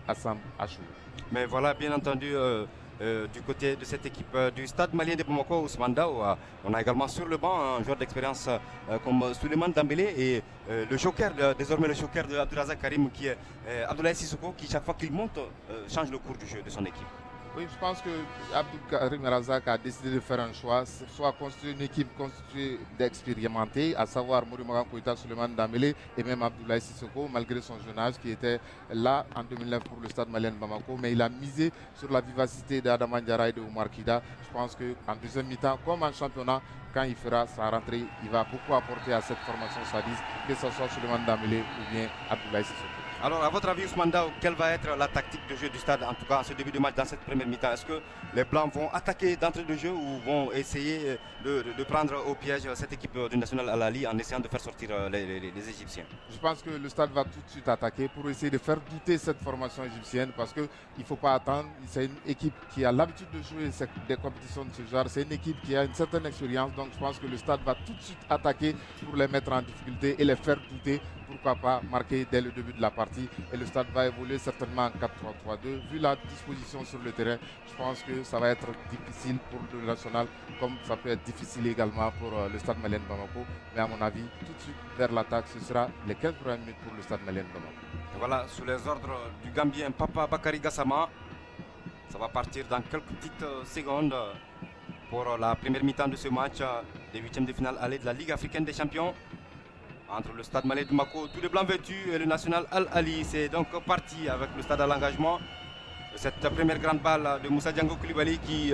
Assam Achou. Mais voilà, bien entendu, du côté de cette équipe du Stade malien de Bamako, Ousmane Dao, on a également sur le banc un joueur d'expérience comme Souleymane Dambélé et le joker, désormais le joker de Abdulrazak Karim qui est Abdoulaye Sissoko qui chaque fois qu'il monte change le cours du jeu de son équipe. Oui, je pense que Abdou Karim Razak a décidé de faire un choix, soit construire une équipe constituée d'expérimentés, à savoir Mourimara Koïta, Suleiman Dambélé et même Abdoulaye Sissoko, malgré son jeune âge, qui était là en 2009 pour le Stade malien de Bamako. Mais il a misé sur la vivacité d'Adama Diarra et de Oumar Kida. Je pense qu'en deuxième mi-temps, comme en championnat, quand il fera sa rentrée, il va beaucoup apporter à cette formation sadiste, que ce soit Suleiman Dambélé ou bien Abdoulaye Sissoko. Alors, à votre avis, Ousmane Dao, quelle va être la tactique de jeu du Stade, en tout cas en ce début de match, dans cette première mi-temps? Est-ce que les Blancs vont attaquer d'entrée de jeu ou vont essayer de prendre au piège cette équipe du National Al Ahly en essayant de faire sortir les Égyptiens? Je pense que le Stade va tout de suite attaquer pour essayer de faire douter cette formation égyptienne parce qu'il ne faut pas attendre. C'est une équipe qui a l'habitude de jouer des compétitions de ce genre. C'est une équipe qui a une certaine expérience. Donc je pense que le Stade va tout de suite attaquer pour les mettre en difficulté et les faire douter. Pourquoi pas marquer dès le début de la partie. Et le Stade va évoluer certainement en 4-3-3-2. Vu la disposition sur le terrain, je pense que ça va être difficile pour le national, comme ça peut être difficile également pour le Stade malien de Bamako. Mais à mon avis, tout de suite vers l'attaque, ce sera les 15 premières minutes pour le Stade malien de Bamako. Et voilà, sous les ordres du Gambien Papa Bakary Gassama, ça va partir dans quelques petites secondes pour la première mi-temps de ce match des huitièmes de finale aller de la Ligue africaine des champions. Entre le Stade malien de Bamako, tous les blancs vêtus et le National Al Ahly. C'est donc parti avec le Stade à l'engagement. Cette première grande balle de Moussa Diango Koulibaly qui,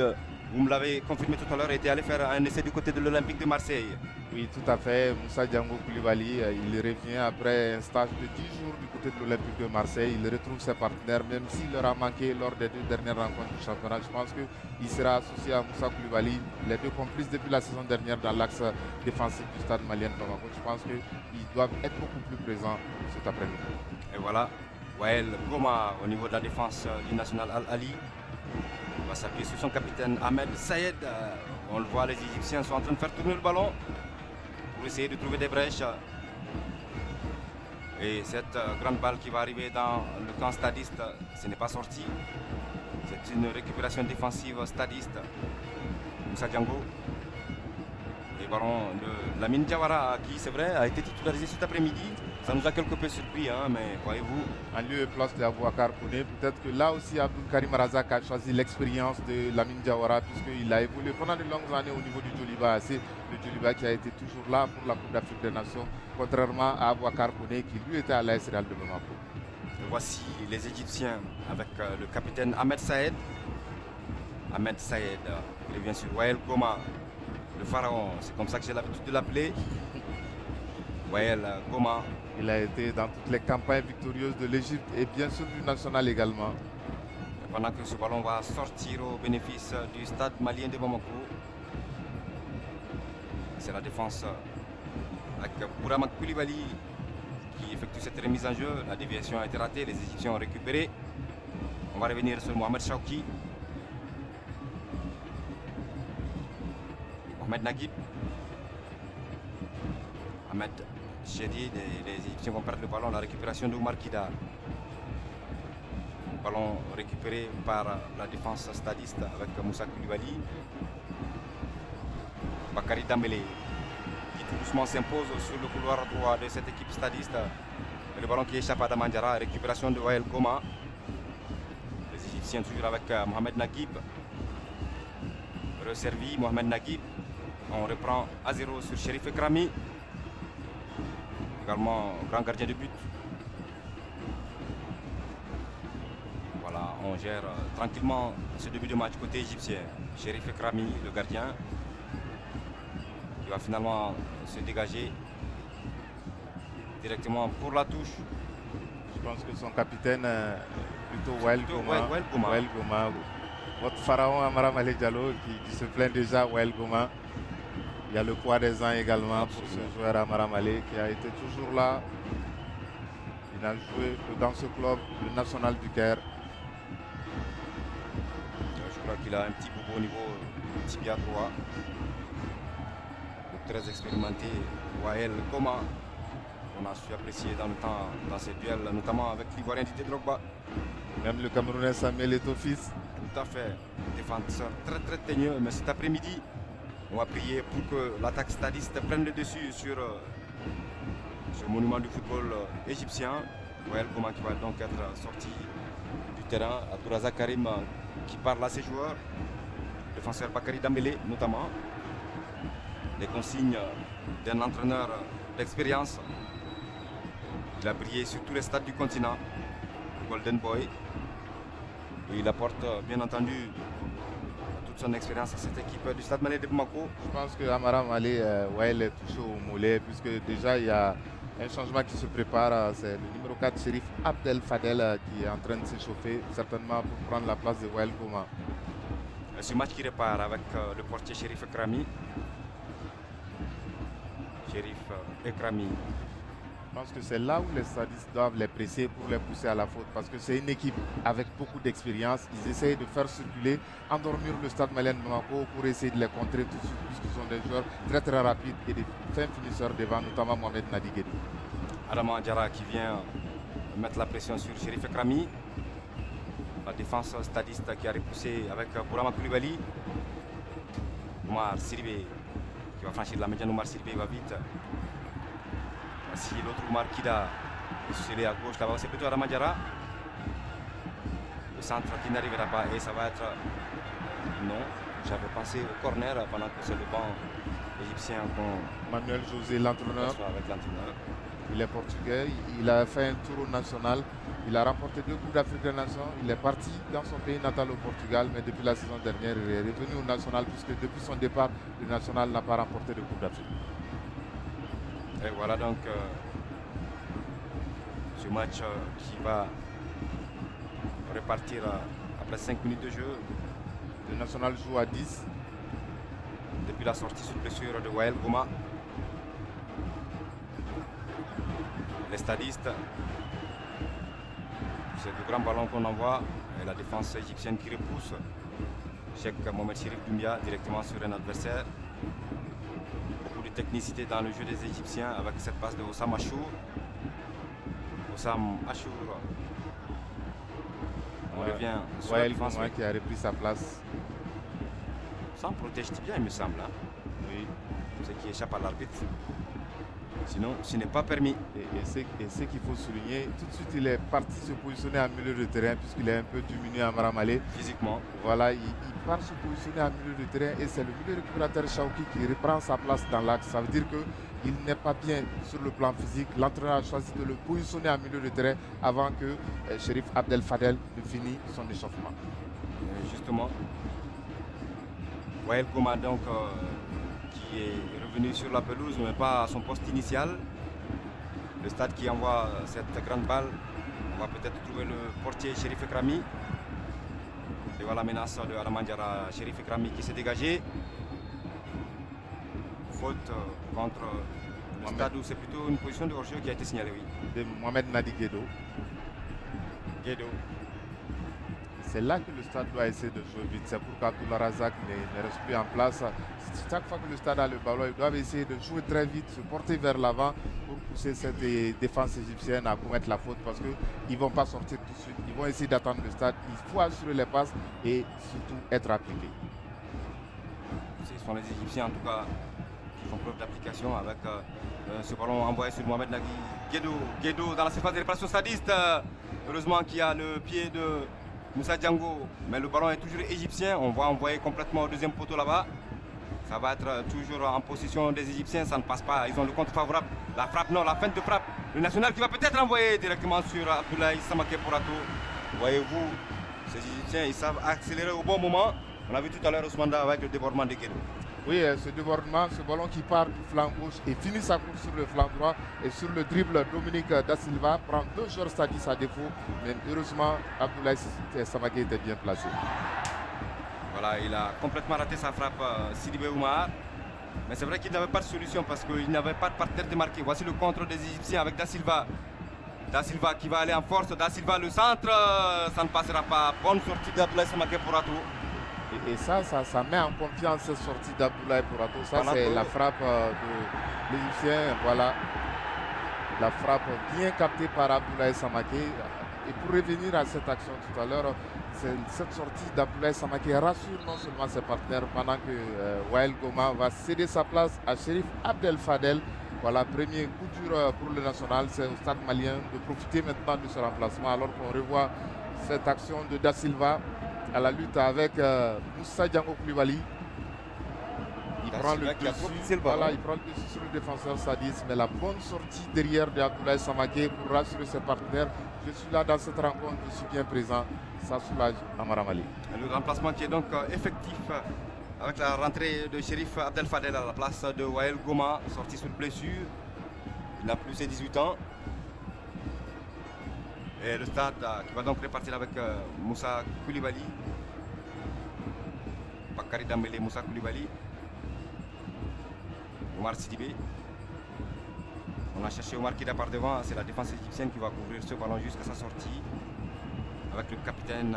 vous me l'avez confirmé tout à l'heure, était allé faire un essai du côté de l'Olympique de Marseille. Oui, tout à fait. Moussa Diango Koulibaly, il revient après un stage de 10 jours du côté de l'Olympique de Marseille. Il retrouve ses partenaires, même s'il leur a manqué lors des 2 dernières rencontres du championnat. Je pense qu'il sera associé à Moussa Koulibaly, les deux complices depuis la saison dernière dans l'axe défensif du Stade malien de Bamako. Je pense qu'ils doivent être beaucoup plus présents cet après-midi. Et voilà, Wael Goma au niveau de la défense du National Al Ahly. Il va s'appuyer sur son capitaine Ahmed Sayed. On le voit, les Égyptiens sont en train de faire tourner le ballon pour essayer de trouver des brèches. Et cette grande balle qui va arriver dans le camp stadiste, ce n'est pas sorti. C'est une récupération défensive stadiste. Moussa Diango. Le ballon de Lamine Diawara qui, c'est vrai, a été titularisé cet après-midi. Ça nous a quelque peu surpris, hein, mais voyez-vous. En lieu et place de Abouakar Kouné, peut-être que là aussi Abdou Karim Razak a choisi l'expérience de Lamine Diawara puisqu'il a évolué pendant de longues années au niveau du Djoliba. C'est le Djoliba qui a été toujours là pour la Coupe d'Afrique des Nations, contrairement à Abouakar Kouné qui lui était à l'AS Real de Bamako. Voici les Égyptiens avec le capitaine Ahmed Saed. Ahmed Saed revient sur Wael Goma, le pharaon, c'est comme ça que j'ai l'habitude de l'appeler. Wael Goma. Il a été dans toutes les campagnes victorieuses de l'Égypte et bien sûr du national également. Et pendant que ce ballon va sortir au bénéfice du Stade malien de Bamako, c'est la défense avec Bourama Koulibaly qui effectue cette remise en jeu. La déviation a été ratée, les Égyptiens ont récupéré. On va revenir sur Mohamed Chouki. Mohamed Naguib. Ahmed Chedi, les Égyptiens vont perdre le ballon. La récupération de Oumar Kida. Ballon récupéré par la défense stadiste avec Moussa Koulibaly. Bakary Dambélé qui tout doucement s'impose sur le couloir droit de cette équipe stadiste. Et le ballon qui échappe à Damandjara. Récupération de Wael Goma. Les Égyptiens toujours avec Mohamed Naguib. Resservi Mohamed Naguib. On reprend à 0 sur Chérif Ekrami. Également grand gardien de but. Voilà, on gère tranquillement ce début de match côté égyptien. Chérif Ekrami, le gardien, qui va finalement se dégager directement pour la touche. Je pense que son capitaine, plutôt Wael Goma. Votre pharaon Amara Malé Diallo qui se plaint déjà, Wael Goma. Il y a le poids des ans également. Absolument. Pour ce joueur Amara Malé qui a été toujours là. Il a joué dans ce club, le National du Caire. Je crois qu'il a un petit bobo au niveau du tibia droit. Très expérimenté, Wael Goma. On a su apprécier dans le temps, dans ces duels, notamment avec l'Ivoirien Didier Drogba. Même le Camerounais Samuel Eto'o-Fils. Tout à fait. Défenseur très très teigneux. Mais cet après-midi, on va prier pour que l'attaque stadiste prenne le dessus sur ce monument du football égyptien. Wael Goma qui va donc être sorti du terrain. Abdourazak Karim qui parle à ses joueurs. Défenseur Bakary Dembélé notamment. Les consignes d'un entraîneur d'expérience. Il a brillé sur tous les stades du continent. Golden Boy. Et il apporte bien entendu toute son expérience à cette équipe du Stade Malien de Bamako. Je pense que Amara Malé, Wael est touché au mollet puisque déjà il y a un changement qui se prépare. C'est le numéro 4, Chérif Abdel Fadel, qui est en train de s'échauffer certainement pour prendre la place de Wael Goma. Ce match qui repart avec le portier Chérif Ekrami. Chérif Ekrami. Je pense que c'est là où les stadistes doivent les presser pour les pousser à la faute parce que c'est une équipe avec beaucoup d'expérience. Ils essayent de faire circuler, endormir le Stade Malien de Bamako pour essayer de les contrer tout de suite puisqu'ils sont des joueurs très très rapides et des fins finisseurs devant, notamment Mohamed Nadi Guédou. Adama Diarra qui vient mettre la pression sur Chérif Ekrami. La défense stadiste qui a repoussé avec Bourama Koulibaly. Omar Siribé qui va franchir la médiane. Omar Siribé va vite. Voici l'autre Omar Kida. Il est à gauche là-bas. C'est plutôt Adama Diarra. Le centre qui n'arrivera pas et ça va être... Non, j'avais pensé au corner pendant que c'est le banc égyptien qu'on... Manuel José, l'entraîneur. Avec l'entraîneur. Il est portugais, il a fait un tour au national, il a remporté 2 Coupes d'Afrique des Nations, il est parti dans son pays natal au Portugal, mais depuis la saison dernière, il est revenu au national puisque depuis son départ, le national n'a pas remporté de Coupe d'Afrique. Et voilà donc ce match qui va repartir après 5 minutes de jeu. Le national joue à 10. Depuis la sortie sous blessure de Wael Goma. Les stadistes, c'est le grand ballon qu'on envoie et la défense égyptienne qui repousse. Cheikh Mohamed Chérif Doumbia directement sur un adversaire. Beaucoup de technicité dans le jeu des Égyptiens avec cette passe de Oussam Achour. Oussam Achour. On revient sur la Wael défense. Goma qui a repris sa place. Ça protège bien, il me semble. Hein. Oui. Ce qui échappe à l'arbitre. Sinon, ce n'est pas permis. Et ce qu'il faut souligner, tout de suite il est parti se positionner en milieu de terrain puisqu'il est un peu diminué à Maramalé. Physiquement. Voilà, il part se positionner en milieu de terrain et c'est le milieu récupérateur Chaouki qui reprend sa place dans l'axe. Ça veut dire qu'il n'est pas bien sur le plan physique. L'entraîneur a choisi de le positionner en milieu de terrain avant que Chérif Abdel Fadel ne finisse son échauffement. Justement, Wael Goma donc qui est revenu sur la pelouse mais pas à son poste initial. Le stade qui envoie cette grande balle, on va peut-être trouver le portier Chérif Ekrami. Et voilà la menace de Adama Diarra, Chérif Ekrami qui s'est dégagé. Faute contre le stade où c'est plutôt une position de hors-jeu qui a été signalée, oui. De Mohamed Nadi Guédou. C'est là que le stade doit essayer de jouer vite. C'est pour qu'Abdullah Razak ne reste plus en place. Chaque fois que le stade a le ballon, ils doivent essayer de jouer très vite, se porter vers l'avant pour pousser cette défense égyptienne à commettre la faute parce qu'ils ne vont pas sortir tout de suite. Ils vont essayer d'attendre le stade. Il faut assurer les passes et surtout être appliqué. Ce sont les Égyptiens en tout cas qui font preuve d'application avec ce ballon envoyé sur Mohamed Nagui. Guédou dans la surface de réparation stadiste. Heureusement qu'il y a le pied de Moussa Django, mais le ballon est toujours égyptien. On va envoyer complètement au deuxième poteau là-bas. Ça va être toujours en position des Égyptiens, ça ne passe pas. Ils ont le compte favorable. La frappe, non, la feinte de frappe. Le national qui va peut-être envoyer directement sur Abdoulaye Samaké Porato. Voyez-vous, ces Égyptiens, ils savent accélérer au bon moment. On a vu tout à l'heure Ousmane avec le débordement de Guédou. Oui, ce débordement, ce ballon qui part du flanc gauche et finit sa course sur le flanc droit. Et sur le dribble, Dominique Da Silva prend 2 joueurs stadistes à défaut. Mais heureusement, Abdoulaye Samaké était bien placé. Voilà, il a complètement raté sa frappe, Sidibé Oumar. Mais c'est vrai qu'il n'avait pas de solution parce qu'il n'avait pas de partenaire démarqué. Voici le contre des Égyptiens avec Da Silva. Da Silva qui va aller en force. Da Silva, le centre, ça ne passera pas. Bonne sortie d'Abdoulaye Samaké Porato. Et ça met en confiance cette sortie d'Abdoulaye Porato. Ça, c'est la frappe de l'Égyptien. Voilà. La frappe bien captée par Abdoulaye Samaké. Et pour revenir à cette action tout à l'heure, cette sortie d'Abdoulaye Samaké rassure non seulement ses partenaires pendant que Wael Goma va céder sa place à Shérif Abdel Fadel. Voilà, premier coup dur pour le national, c'est au stade malien de profiter maintenant de ce remplacement alors qu'on revoit cette action de Da Silva à la lutte avec Moussa Django Koulibaly. Il prend le dessus, voilà, il prend le dessus sur le défenseur Sadis, mais la bonne sortie derrière de Abdoulaye Samaké pour rassurer ses partenaires. Je suis là dans cette rencontre, je suis bien présent. Ça soulage Amara Mali. Le remplacement qui est donc effectif avec la rentrée de Shérif Abdel Fadel à la place de Wael Goma, sorti sur blessure. Il n'a plus ses 18 ans. Et le stade qui va donc repartir avec Moussa Koulibaly. Bakary Dembélé, Moussa Koulibaly. Omar Sidibé. On a cherché Omar Kida par devant, c'est la défense égyptienne qui va couvrir ce ballon jusqu'à sa sortie. Avec le capitaine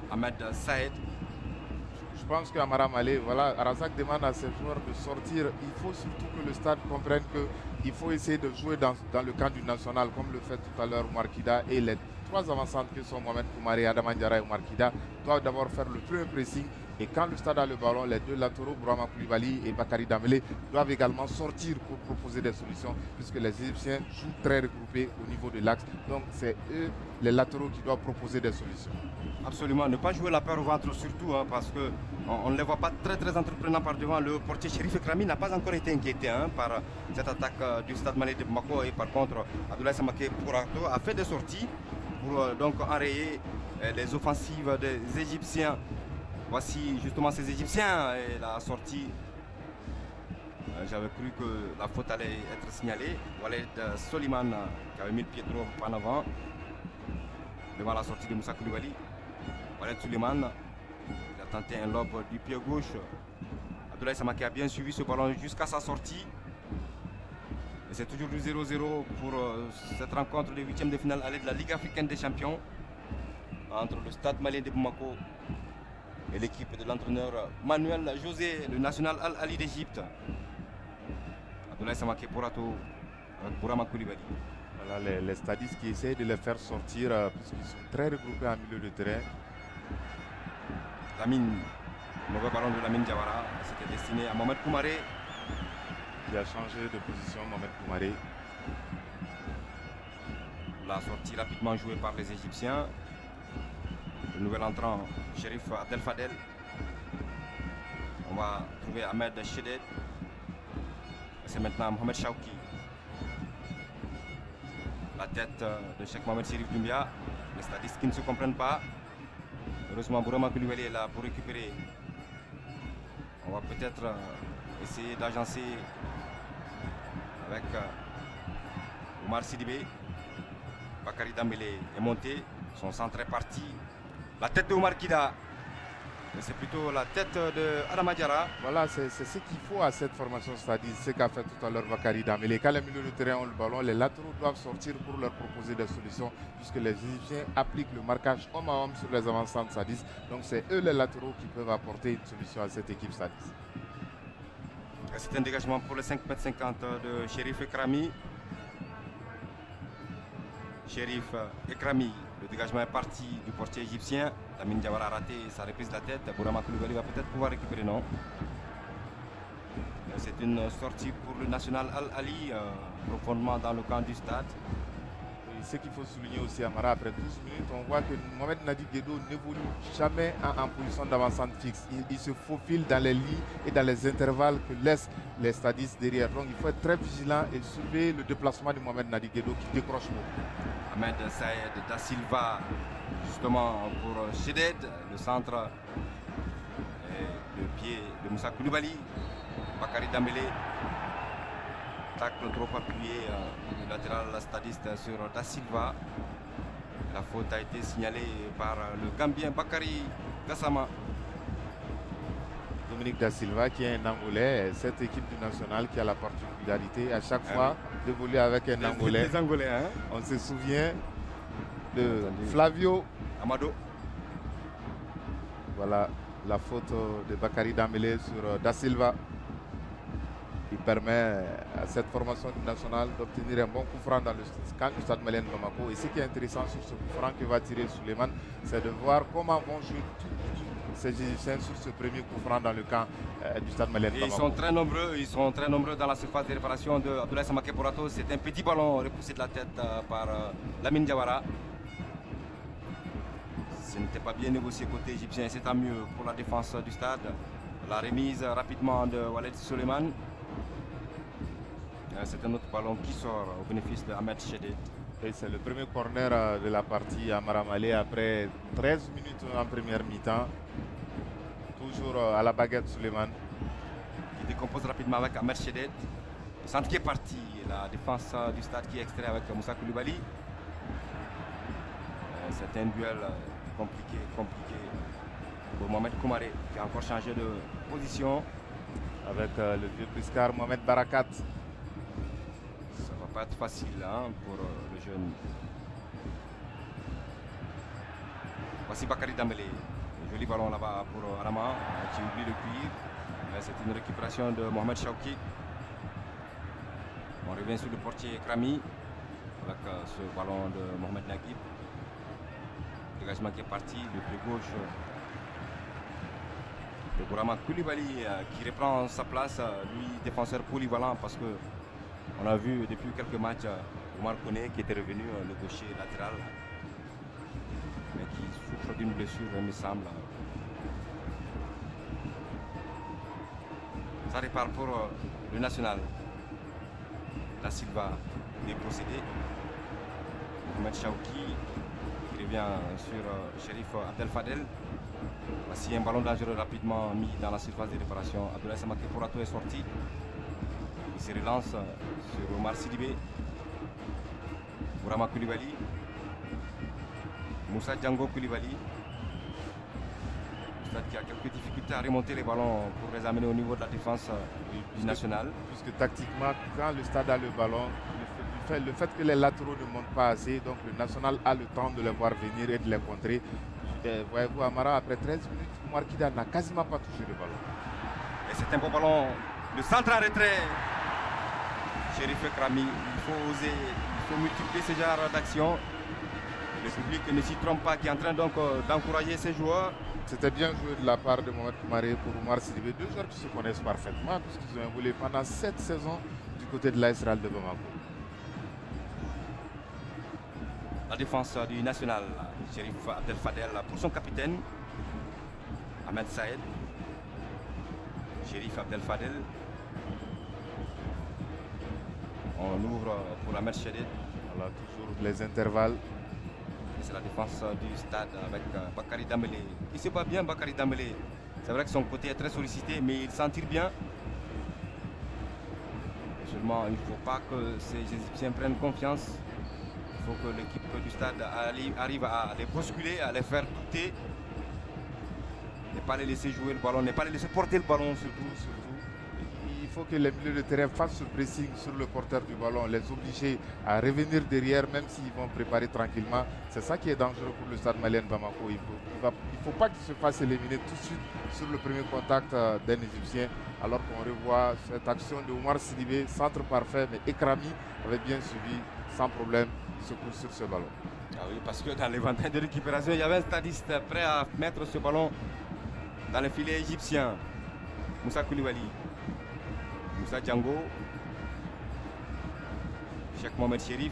Ahmed Saed. Je pense qu'Amara Malé, voilà, Razak demande à ses joueurs de sortir. Il faut surtout que le stade comprenne qu'il faut essayer de jouer dans le camp du national, comme le fait tout à l'heure Omar Kida. Et les trois avançantes que sont Mohamed Koumaré, Adama Diarra et Omar Kida doivent d'abord faire le premier pressing. Et quand le stade a le ballon, les deux latéraux, Bourama Koulibaly et Bakary Dembélé, doivent également sortir pour proposer des solutions, puisque les Égyptiens jouent très regroupés au niveau de l'axe. Donc c'est eux, les latéraux, qui doivent proposer des solutions. Absolument, ne pas jouer la peur au ventre surtout, parce qu'on ne les voit pas très entreprenants par devant. Le portier Chérif Ekrami n'a pas encore été inquiété par cette attaque du stade malien de Bamako. Et par contre, Abdoulaye Samaké Pourato a fait des sorties pour donc enrayer les offensives des Égyptiens. Voici justement ces Égyptiens et la sortie. J'avais cru que la faute allait être signalée. Walid Soliman qui avait mis le pied trop en avant devant la sortie de Moussa Koulibaly. Walid Soliman il a tenté un lob du pied gauche. Abdoulaye Samaké a bien suivi ce ballon jusqu'à sa sortie. Et c'est toujours du 0-0 pour cette rencontre de 8e de finale allée de la Ligue africaine des champions entre le stade malien de Bamako et l'équipe de l'entraîneur Manuel José, le national Al-Ali d'Égypte. Abdoulaye Samaké Pourato avec Bourama Koulibaly. Voilà les stadistes qui essayent de les faire sortir puisqu'ils sont très regroupés en milieu de terrain. Lamine, mauvais ballon de Lamine Diawara, c'était destiné à Mohamed Koumaré. Qui a changé de position, Mohamed Koumaré. La sortie rapidement jouée par les Égyptiens. Le nouvel entrant, Shérif Abdel Fadel. On va trouver Ahmed Cheded. C'est maintenant Mohamed Chauki. La tête de Cheikh Mohamed Chérif Doumbia. Les stadistes qui ne se comprennent pas. Heureusement, Bourama Koulibaly est là pour récupérer. On va peut-être essayer d'agencer avec Omar Sidibé. Bakary Dembélé est monté. Son centre est parti. La tête de Omar Kida. C'est plutôt la tête de Adama Diarra. Voilà, c'est ce qu'il faut à cette formation, c'est-à-dire ce qu'a fait tout à l'heure Bakary Dembélé. Quand les milieux de terrain ont le ballon, les latéraux doivent sortir pour leur proposer des solutions, puisque les Égyptiens appliquent le marquage homme à homme sur les avançants de Sadis. Donc c'est eux les latéraux qui peuvent apporter une solution à cette équipe Sadis. C'est un dégagement pour les 5,50 m de Chérif Ekrami. Chérif Ekrami, le dégagement est parti du portier égyptien. Lamine Diawara a raté sa reprise de la tête. Bourama Koulibaly va peut-être pouvoir récupérer, non? C'est une sortie pour le national Al-Ali, profondément dans le camp du stade. Et ce qu'il faut souligner aussi, Amara, après 12 minutes, on voit que Mohamed Nadi Guedo n'évolue jamais en position d'avancante fixe. Il se faufile dans les lignes et dans les intervalles que laissent les stadistes derrière. Donc il faut être très vigilant et surveiller le déplacement de Mohamed Nadi Guedo qui décroche beaucoup. Ahmed Saed Da Silva, justement pour Cheded, le centre, et le pied de Moussa Koulibaly. Bakary Dembélé, tacle trop appuyé du latéral stadiste sur Da Silva. La faute a été signalée par le Gambien Bakary Gassama. Dominique Da Silva qui est un Angolais, cette équipe du national qui a la particularité à chaque fois d'évoluer avec un Angolais. Les Angolais, hein? On se souvient de Flavio Amado. Voilà la faute de Bakary Dembélé sur Da Silva. Il permet à cette formation nationale d'obtenir un bon coup franc dans le camp du Stade Malien de Bamako. Et ce qui est intéressant sur ce coup franc que va tirer Souleymane, c'est de voir comment vont jouer tous ces Égyptiens sur ce premier coup franc dans le camp du Stade Malien de Bamako. Ils sont très nombreux dans la surface de réparation de Abdoulaye Samaké Porato. C'est un petit ballon repoussé de la tête par Lamine Diawara. Ce n'était pas bien négocié côté égyptien, c'est tant mieux pour la défense du stade. La remise rapidement de Walid Souleymane. C'est un autre ballon qui sort au bénéfice de Ahmed Chedid. Et c'est le premier corner de la partie à Maramale après 13 minutes en première mi-temps. Toujours à la baguette Souleymane. Il décompose rapidement avec Ahmed Chedid. Le centre qui est parti, la défense du stade qui est extrait avec Moussa Koulibaly. C'est un duel compliqué pour Mohamed Koumaré qui a encore changé de position. Avec le vieux briscard Mohamed Barakat. Ça va pas être facile pour le jeune. Voici Bakary Dembélé. Un joli ballon là-bas pour Arama qui oublie le cuir. C'est une récupération de Mohamed Chouki. On revient sur le portier Krami avec ce ballon de Mohamed Naguib. Dégagement qui est parti de pied gauche de Bourama Koulibaly qui reprend sa place, lui défenseur polyvalent parce que on a vu depuis quelques matchs Omar Koné qui était revenu, le gaucher latéral, mais qui souffre d'une blessure, il me semble. Ça répare pour le national. Da Silva dépossédé. Mohamed Chouki qui revient sur Chérif Abdel Fadel. Voici un ballon dangereux rapidement mis dans la surface de réparation. Abdoulaye Samaké Porato est sorti. Il se relance sur Omar Sidibé. Bourama Koulibaly. Moussa Django Koulibaly. Le stade qui a quelques difficultés à remonter les ballons pour les amener au niveau de la défense du national. Puisque tactiquement, quand le stade a le ballon, le fait que les latéraux ne montent pas assez, donc le national a le temps de les voir venir et de les contrer. Voyez-vous, Amara, après 13 minutes, Oumar Kida n'a quasiment pas touché le ballon. Et c'est un beau ballon. Le centre en retrait. Chérif Krami, il faut oser, il faut multiplier ce genre d'action. Le public ne s'y trompe pas, qui est en train donc d'encourager ses joueurs. C'était bien joué de la part de Mohamed Koumaré pour Oumar Sidibé, deux joueurs qui se connaissent parfaitement puisqu'ils ont évolué pendant 7 saisons du côté de l'AS Real de Bamako. La défense du national, Chérif Abdel Fadel pour son capitaine, Ahmed Saïd. Chérif Abdel Fadel. On ouvre pour Ahmed Chedid. Voilà, toujours les intervalles. C'est la défense du stade avec Bakary Dembélé. Il se bat bien, Bakary Dembélé. C'est vrai que son côté est très sollicité, mais il s'en tire bien. Et seulement, il ne faut pas que ces Égyptiens prennent confiance. Il faut que l'équipe du stade arrive à les bousculer, à les faire douter. Ne pas les laisser jouer le ballon, ne pas les laisser porter le ballon surtout. Il faut que les milieux de terrain fassent ce pressing sur le porteur du ballon, les obliger à revenir derrière même s'ils vont préparer tranquillement. C'est ça qui est dangereux pour le stade malien de Bamako. Il ne faut pas qu'il se fasse éliminer tout de suite sur le premier contact d'un Égyptien, alors qu'on revoit cette action de Oumar Sidibé, centre parfait, mais Ekrami avait bien suivi sans problème ce coup sur ce ballon. Ah oui, parce que dans l'éventail de récupération, il y avait un stadiste prêt à mettre ce ballon dans le filet égyptien. Moussa Koulibaly. Moussa Django, Cheikh Mohamed Chérif,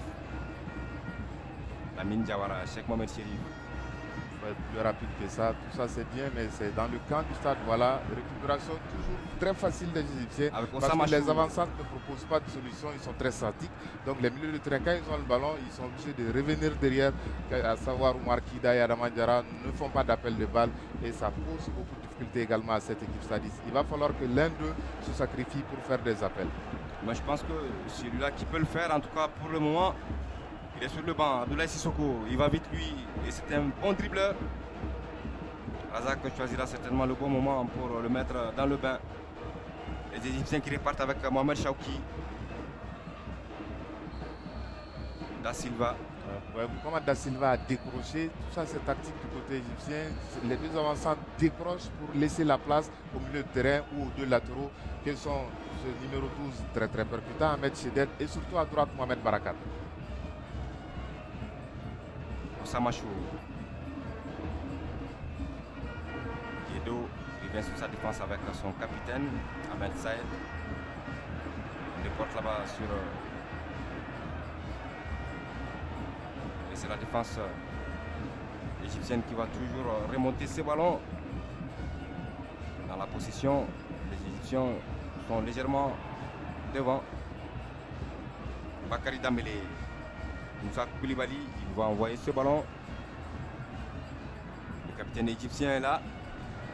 Lamine Diawara, Cheikh Mohamed Chérif. Il faut être plus rapide que ça, tout ça c'est bien, mais c'est dans le camp du stade, voilà, récupération toujours très facile des Égyptiens, parce que les avançants ne proposent pas de solution, ils sont très statiques, donc les milieux de terrain, quand ils ont le ballon, ils sont obligés de revenir derrière, à savoir Oumar Kida et Adama Diarra ne font pas d'appel de balle, et ça pose beaucoup de difficultés également à cette équipe stadiste. Il va falloir que l'un d'eux se sacrifie pour faire des appels. Moi je pense que celui-là qui peut le faire, en tout cas pour le moment, il est sur le banc. Abdoulaye Sissoko, il va vite lui, et c'est un bon dribbleur. Razak choisira certainement le bon moment pour le mettre dans le bain. Les Égyptiens qui repartent avec Mohamed Chouki. Da Silva, Comment Da Silva a décroché, tout ça c'est tactique du côté égyptien. Les deux avançants décrochent pour laisser la place au milieu de terrain ou aux deux latéraux, qui sont ce numéro 12 très très percutant, Ahmed Chedet, et surtout à droite Mohamed Barakat. Samachou. Guido revient sur sa défense avec son capitaine, Ahmed Saïd. Il reporte là-bas sur... Et c'est la défense égyptienne qui va toujours remonter ses ballons. Dans la possession, les Égyptiens sont légèrement devant. Bakary Dembélé. Moussa Koulibaly, il va envoyer ce ballon. Le capitaine égyptien est là.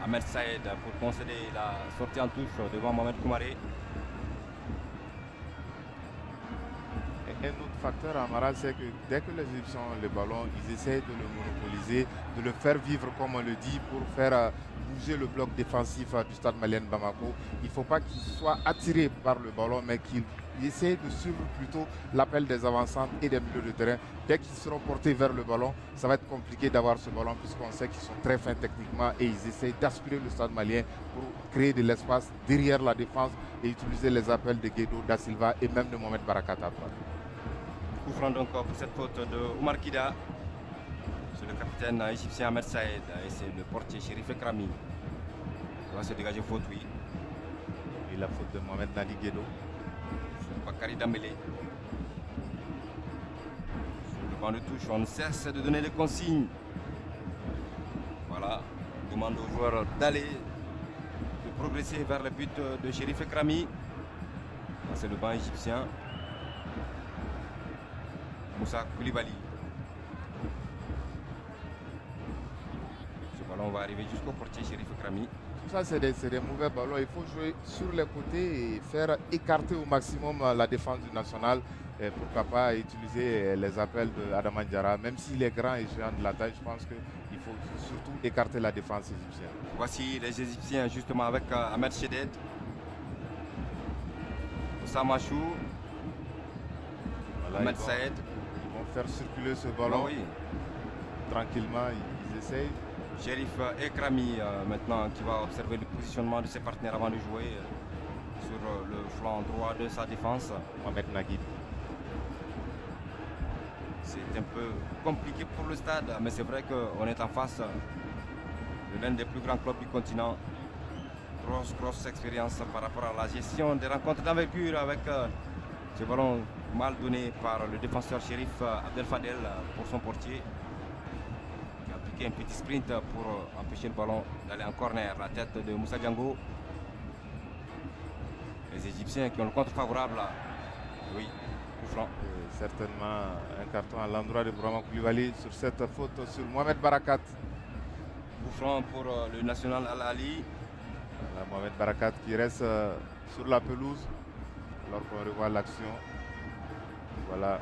Ahmed Saïd pour concéder la sortie en touche devant Mohamed Koumaré. Un autre facteur, Amara, c'est que dès que les Égyptiens ont le ballon, ils essayent de le monopoliser, de le faire vivre, comme on le dit, pour faire bouger le bloc défensif du stade malien Bamako. Il ne faut pas qu'il soit attiré par le ballon, mais qu'il essaie de suivre plutôt l'appel des avançants et des milieux de terrain. Dès qu'ils seront portés vers le ballon, ça va être compliqué d'avoir ce ballon, puisqu'on sait qu'ils sont très fins techniquement et ils essayent d'aspirer le stade malien pour créer de l'espace derrière la défense et utiliser les appels de Guedo, Da Silva et même de Mohamed Barakat à droite. Coup franc donc pour cette faute de Oumar Kida. C'est le capitaine égyptien Ahmed Saïd et c'est le portier Chérif Ekrami. Il va se dégager faute, oui. Et la faute de Mohamed Nali Guedo. Sur Bakary Dembélé. Sur le banc de touche, on ne cesse de donner des consignes. Voilà, on demande aux joueurs d'aller, de progresser vers le but de Chérif Ekrami. C'est le banc égyptien. Moussa Koulibaly. Ce ballon va arriver jusqu'au portier Chérif Ekrami. Tout ça, c'est des mauvais ballons. Il faut jouer sur les côtés et faire écarter au maximum la défense du national. Et pourquoi pas utiliser les appels d'Adama Diarra. Même s'il est grand et géant de la taille, je pense qu'il faut surtout écarter la défense égyptienne. Voici les Égyptiens justement avec Ahmed Chedet. Samachou. Voilà, Ahmed Saïd. Faire circuler ce ballon oui. Tranquillement, ils essayent. Chérif Ekrami maintenant qui va observer le positionnement de ses partenaires avant de jouer sur le flanc droit de sa défense. Mohamed Naguib. C'est un peu compliqué pour le stade, mais c'est vrai qu'on est en face de l'un des plus grands clubs du continent. Grosse expérience par rapport à la gestion des rencontres d'envergure avec ce ballon mal donné par le défenseur Chérif Abdel Fadel pour son portier qui a appliqué un petit sprint pour empêcher le ballon d'aller en corner. La tête de Moussa Diango. Les Égyptiens qui ont le contre favorable. Oui, coup franc. Certainement un carton à l'endroit de Bourama Koulibaly sur cette faute sur Mohamed Barakat. Coup franc pour le national Al-Ali. Mohamed Barakat qui reste sur la pelouse alors qu'on revoit l'action. Voilà.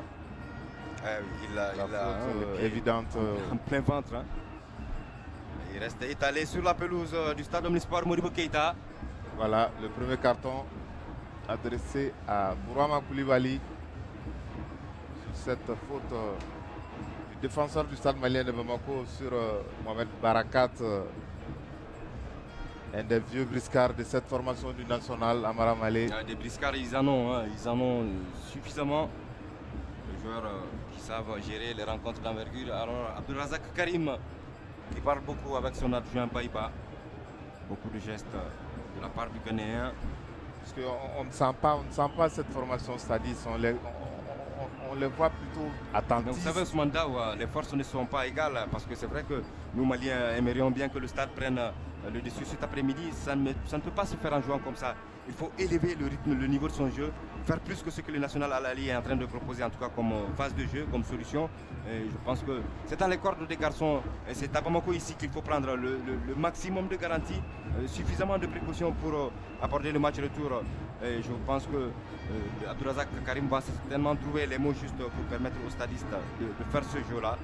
Il a faute évidente. En plein ventre. Hein. Il reste étalé sur la pelouse du stade omnisport Modibo Keïta. Voilà le premier carton adressé à Bourama Koulibaly sur cette faute du défenseur du stade malien de Bamako sur Mohamed Barakat. Un des vieux briscards de cette formation du national, Amara Malé. Des briscards, ils en ont suffisamment. Les joueurs qui savent gérer les rencontres d'envergure. Alors, Abdelrazak Karim, qui parle beaucoup avec son adjoint Baïba. Beaucoup de gestes de la part du Ghanéen. Parce qu'on ne sent pas cette formation stadiste. On les voit plutôt attentifs. Vous savez, ce mandat où les forces ne sont pas égales, parce que c'est vrai que nous, Maliens, aimerions bien que le stade prenne le dessus cet après-midi. Ça ne peut pas se faire en jouant comme ça. Il faut élever le rythme, le niveau de son jeu, faire plus que ce que le National Al-Ali est en train de proposer, en tout cas comme phase de jeu, comme solution. Et je pense que c'est dans les cordes des garçons, et c'est à Bamako ici qu'il faut prendre le maximum de garanties, suffisamment de précautions pour aborder le match retour. Et je pense que Abdelrazak Karim va certainement trouver les mots justes pour permettre aux stadistes de faire ce jeu-là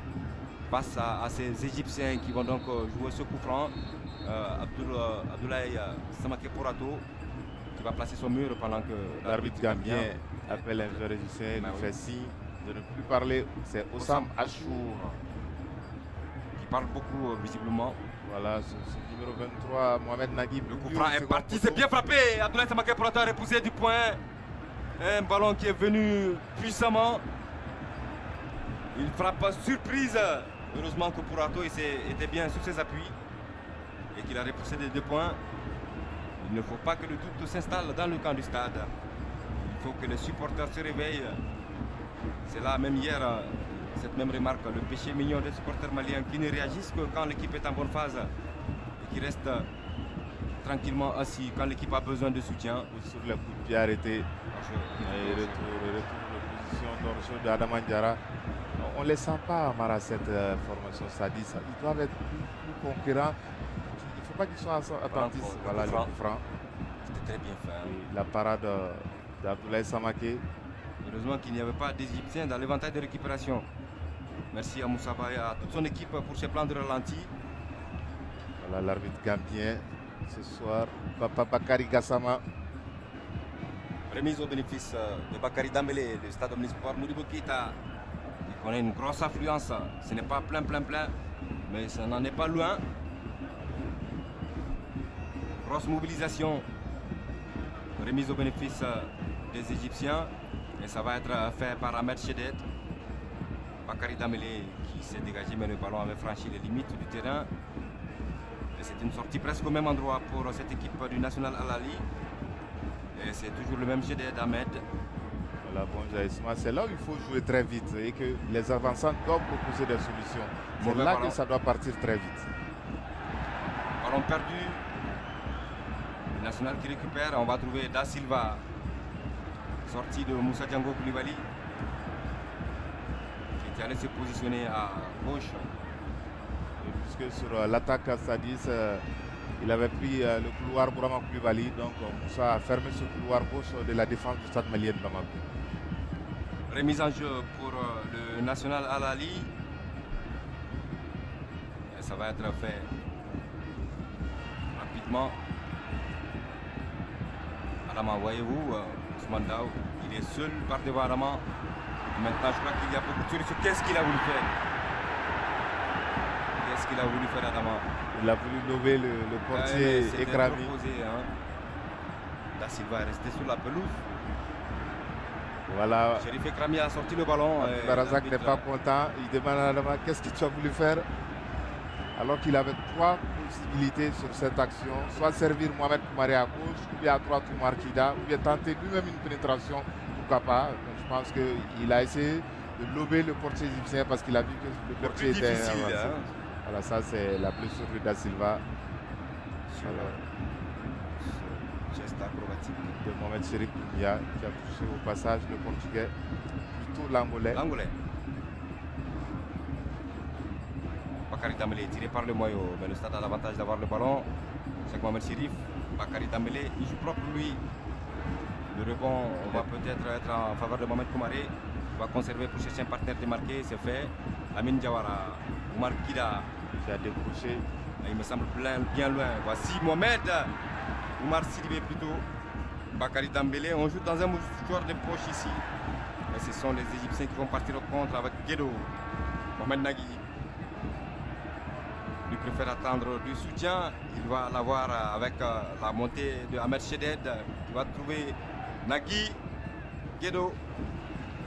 face à ces Égyptiens qui vont donc jouer ce coup franc. Abdoulaye Samake Porato qui va placer son mur pendant que l'arbitre gambien appelle un joueur égyptien, il fait signe. de ne plus parler, c'est Oussam Achour. Qui parle beaucoup visiblement. Voilà, ce numéro 23, Mohamed Nagui. Le coup franc est parti, c'est bien frappé. Abdoulaye Samaké Pourato a repoussé du point. Un ballon qui est venu puissamment. Il frappe surprise. Heureusement que Pourato était bien sur ses appuis et qu'il a repoussé des 2 points. Il ne faut pas que le doute s'installe dans le camp du stade. Il faut que les supporters se réveillent. C'est là, même hier, cette même remarque, le péché mignon des supporters maliens qui ne réagissent que quand l'équipe est en bonne phase et qui restent tranquillement assis quand l'équipe a besoin de soutien. Sur les coups de pied arrêtés. Et retour de position d'Orso d'Adama Diarra. On ne les sent pas, Mara, cette formation. Ça dit ça. Ils doivent être plus conquérants. Il ne faut pas qu'ils soient attentifs. Voilà, le coup franc. C'était très bien fait. La parade d'Abdoulaye Samaké. Heureusement qu'il n'y avait pas d'Égyptiens dans l'éventail de récupération. Merci à Moussa Ba et à toute son équipe pour ses plans de ralenti. Voilà l'arbitre gambien ce soir, Papa Bakary Gassama. Remise au bénéfice de Bakary Dembélé, le stade omnisport Modibo Keïta. Il connaît une grosse affluence. Ce n'est pas plein, mais ça n'en est pas loin. Grosse mobilisation. Remise au bénéfice des Égyptiens. Et ça va être fait par Ahmed Chedet. Bakary Dembélé qui s'est dégagé, mais le ballon avait franchi les limites du terrain. Et c'est une sortie presque au même endroit pour cette équipe du National Al Ahly. Et c'est toujours le même Chedet d'Ahmed. Voilà, bon jaillissement. C'est là où il faut jouer très vite et que les avançants doivent proposer des solutions. C'est là que ça doit partir très vite. Ballon perdu. Le National qui récupère. On va trouver Da Silva. Sortie de Moussa Django Koulibaly. Qui allait se positionner à gauche. Puisque sur l'attaque à Sadis, il avait pris le couloir Bourama Koulibaly. Donc Moussa a fermé ce couloir gauche de la défense du stade malien de Bamako. Remise en jeu pour le National Al Ahly. Et ça va être fait rapidement. Adama, voyez-vous, Ousmane Daou, il est seul par devant Adama. Maintenant, je crois qu'il y a beaucoup de solutions. Qu'est-ce qu'il a voulu faire? Qu'est-ce qu'il a voulu faire, Adama? Il a voulu lever le portier Ekrami. Hein. Da Silva est resté sur la pelouse. Voilà. Chérif Ekrami a sorti le ballon. Barazak n'est pas content. Il demande à Adama qu'est-ce que tu as voulu faire? Alors qu'il avait 3 possibilités sur cette action. Soit servir Mohamed Koumaré à gauche, ou bien à droite Oumar Kida, ou bien tenter lui-même une pénétration. Pourquoi pas? Donc, je pense qu'il a essayé de lober le portier égyptien parce qu'il a vu que le portier était avancé. Hein. Voilà, ça c'est la blessure de Da Silva. Geste acrobatique de Mohamed Chérif Doumbia qui a touché au passage le portugais, plutôt l'angolais. Bakary Dembélé tiré par le maillot, mais le stade a l'avantage d'avoir le ballon. C'est Mohamed Chérif. Bakary Dembélé, il joue propre lui. Le rebond, on va peut-être être en faveur de Mohamed Koumaré. Il va conserver pour chercher un partenaire démarqué, c'est fait. Lamine Diawara, Oumar Kida qui a décroché. Il me semble bien loin. Voici Mohamed, Oumar Sidibé plutôt. Bakary Dembélé, on joue dans un mouchoir de poche ici. Et ce sont les Égyptiens qui vont partir au contre avec Guedo. Mohamed Nagui. Il préfère attendre du soutien. Il va l'avoir avec la montée de Ahmed Cheded qui va trouver Nagui, Guedo.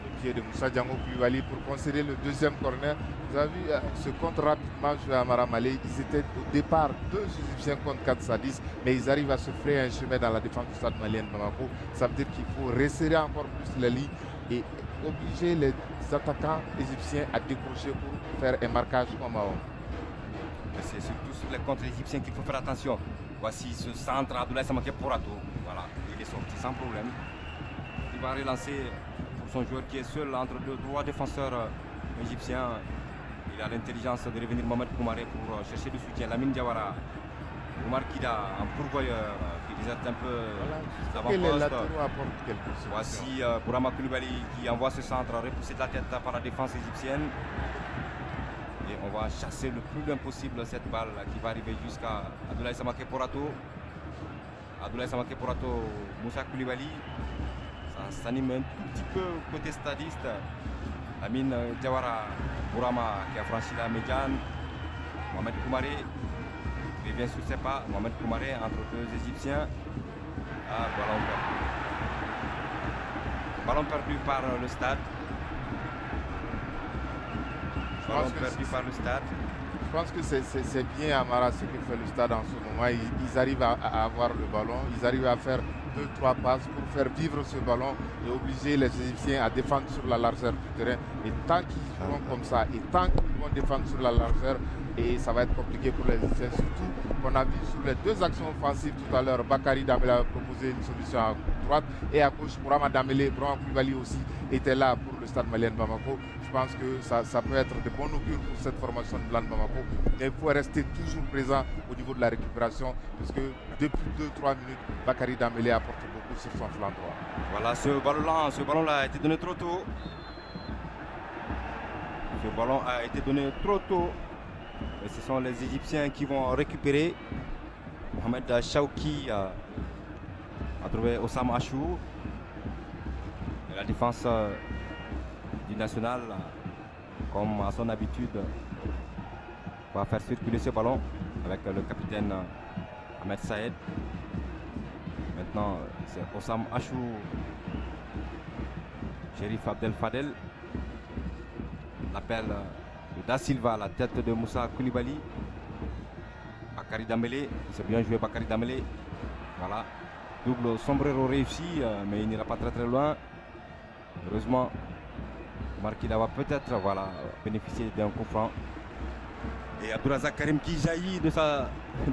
Le pied de Moussa Django Koulibaly pour concéder le deuxième corner. Vous avez vu ce contre rapidement joué à Maramalé. Ils étaient au départ 2 Égyptiens contre 4 Sadis, mais ils arrivent à se frayer un chemin dans la défense du stade malien de Bamako. Ça veut dire qu'il faut resserrer encore plus les lignes et obliger les attaquants égyptiens à décrocher pour faire un marquage homme à homme. C'est surtout sur les contre égyptiens qu'il faut faire attention. Voici ce centre, Abdoulaye Samaké Pourato. Voilà, il est sorti sans problème. Il va relancer pour son joueur qui est seul entre 3 défenseurs égyptiens. Il a l'intelligence de revenir Mohamed Koumaré pour chercher du soutien. Lamine Diawara, Oumar Kida en pourvoyeur qui déserte un peu l'avant-poste. Voici Bourama Koulibaly qui envoie ce centre repoussé de la tête par la défense égyptienne. Et on va chasser le plus loin possible cette balle qui va arriver jusqu'à Abdoulaye Samaké Pourato. Abdoulaye Samaké Pourato, Moussa Koulibaly. Ça s'anime un tout petit peu côté stadiste. Amine Diawara, Bourama qui a franchi la médiane. Mohamed Koumaré revient sur ses pas. Mohamed Koumaré entre deux Égyptiens. Ballon perdu par le stade. Je pense que c'est bien Amara ce que fait le stade en ce moment. Ils arrivent à avoir le ballon, ils arrivent à faire 2-3 passes pour faire vivre ce ballon et obliger les Égyptiens à défendre sur la largeur du terrain. Et tant qu'ils joueront comme ça, et tant qu'ils vont défendre sur la largeur, et ça va être compliqué pour les Égyptiens. Surtout qu'on a vu sur les deux actions offensives tout à l'heure, Bakary Dambélé a proposé une solution à droite et à gauche. Bourama Dambélé, Brahim Koulibaly aussi était là pour le stade malien de Bamako. Je pense que ça peut être de bon augure pour cette formation de Blanc de Bamako. Mais il faut rester toujours présent au niveau de la récupération, parce que depuis 2-3 minutes, Bakary Dambélé apporte beaucoup sur son flanc droit. Voilà, ce ballon-là a été donné trop tôt. Ce ballon a été donné trop tôt. Et ce sont les Égyptiens qui vont récupérer. Mohamed Chaouki a trouvé Osam Achou. Et la défense du national, comme à son habitude, va faire circuler ce ballon avec le capitaine Ahmed Saed. Maintenant, c'est Osam Achou, Chérif Abdel Fadel. L'appel de Da Silva à la tête de Moussa Koulibaly. Bakary Dambélé, c'est bien joué Bakary Dambélé. Voilà, double sombrero réussi, mais il n'ira pas très loin. Heureusement, Marquida va peut-être bénéficier d'un coup franc. Et Abdourazak Karim qui jaillit de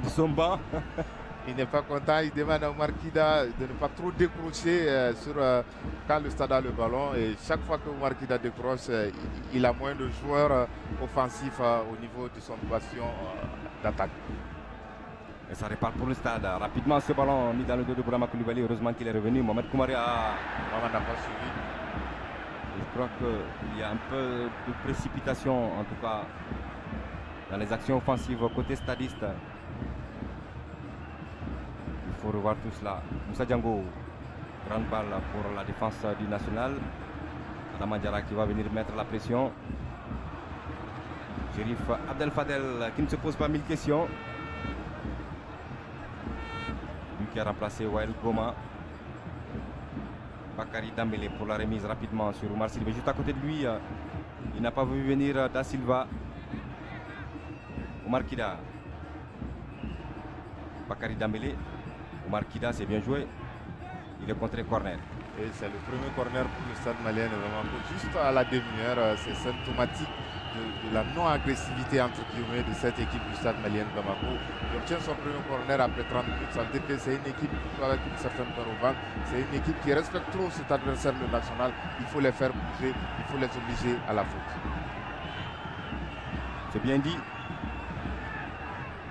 son banc. Il n'est pas content, il demande à Marquida de ne pas trop décrocher quand le stade a le ballon. Et chaque fois que Marquida décroche, il a moins de joueurs offensifs au niveau de son bastion d'attaque. Et ça répare pour le stade. Rapidement, ce ballon mis dans le dos de Bourama Koulibaly. Heureusement qu'il est revenu. Mohamed Koumaré n'a pas suivi. Je crois qu'il y a un peu de précipitation, en tout cas, dans les actions offensives côté stadiste. Il faut revoir tout cela. Moussa Diango, grande balle pour la défense du national. Adama Diarra qui va venir mettre la pression. Chérif Abdel Fadel qui ne se pose pas mille questions. Lui qui a remplacé Wael Goma. Bakary Dambélé pour la remise rapidement sur Oumar Silva. Juste à côté de lui, il n'a pas vu venir Da Silva. Oumar Kida. Bakary Dambélé. Oumar Kida, c'est bien joué. Il est contré corner. Et c'est le premier corner pour le stade malien. Vraiment, juste à la demi-heure, c'est symptomatique de la non-agressivité entre guillemets de cette équipe du stade malien de Bamako. Il obtient son premier corner après 30 minutes. Ça veut dire que c'est une équipe avec une certaine peur au ventre. C'est une équipe qui respecte trop cet adversaire, le national. Il faut les faire bouger, il faut les obliger à la faute. C'est bien dit.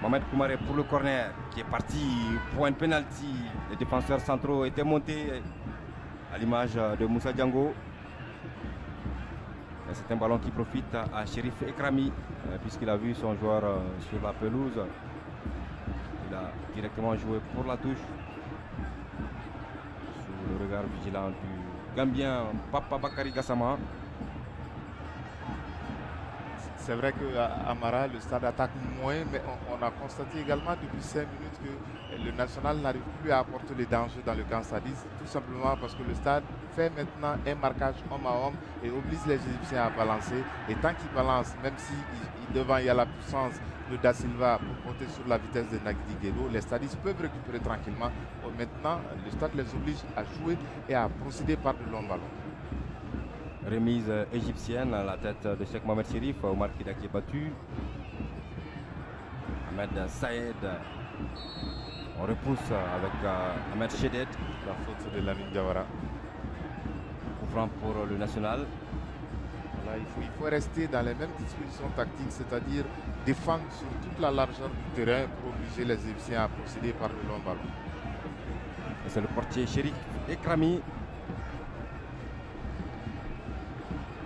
Mohamed Koumaré pour le corner qui est parti pour un penalty. Les défenseurs centraux étaient montés à l'image de Moussa Diango. C'est un ballon qui profite à Chérif Ekrami puisqu'il a vu son joueur sur la pelouse. Il a directement joué pour la touche sous le regard vigilant du Gambien Papa Bakary Gassama. C'est vrai qu'à Amara, le stade attaque moins, mais on a constaté également depuis 5 minutes que le national n'arrive plus à apporter les dangers dans le camp stadiste, tout simplement parce que le stade fait maintenant un marquage homme à homme et oblige les Égyptiens à balancer. Et tant qu'ils balancent, même si devant il y a la puissance de Da Silva pour compter sur la vitesse de Nagdi Guedo, les stadistes peuvent récupérer tranquillement. Maintenant, le stade les oblige à jouer et à procéder par de longs ballons. Remise égyptienne à la tête de Cheikh Mohamed Chérif. Oumar Kida qui est battu. Ahmed Saed. On repousse avec Ahmed Chedet. La faute de Lamine Diawara. Coup franc pour le national. Voilà, il faut rester dans les mêmes dispositions tactiques, c'est-à-dire défendre sur toute la largeur du terrain pour obliger les Égyptiens à procéder par le long ballon. C'est le portier Chérif Ekrami.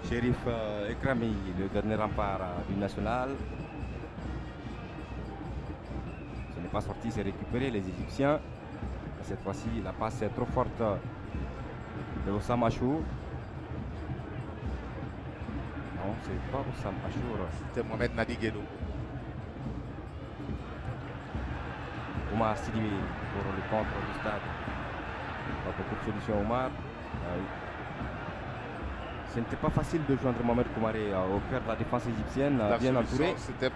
Chérif Ekrami, le dernier rempart du national. Ce n'est pas sorti, c'est récupéré les Égyptiens. Cette fois-ci, la passe est trop forte de Osam Achou. Non, c'est pas Oussam Achour. C'était Mohamed Nadiguedo. Omar Sidibé pour le contre du stade. Pas beaucoup de solutions, Omar. Ah oui. Ce n'était pas facile de joindre Mohamed Koumaré au cœur de la défense égyptienne, bien entouré. C'était